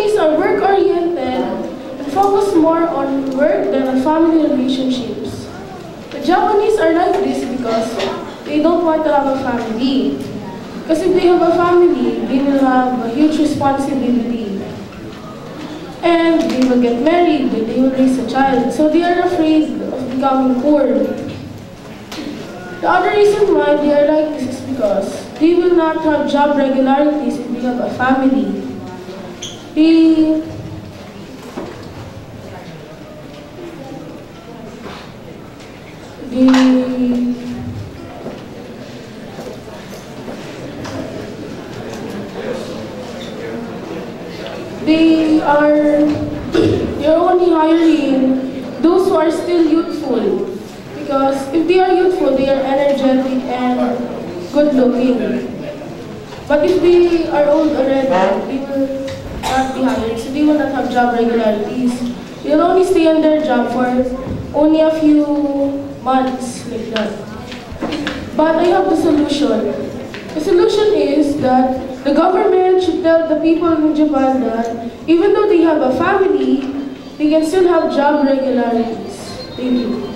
Japanese are work-oriented and focus more on work than on family relationships. The Japanese are like this because they don't want to have a family. Because if they have a family, they will have a huge responsibility. And they will get married, and they will raise a child. So they are afraid of becoming poor. The other reason why they are like this is because they will not have job regularities if they have a family. They are only hiring those who are still youthful. Because if they are youthful, they are energetic and good looking. But if they are old already, they will not be hired, so they will not have job regularities. They will only stay on their job for only a few months like that. But I have the solution. The solution is that the government should tell the people in Japan that even though they have a family, they can still have job regularities. Thank you.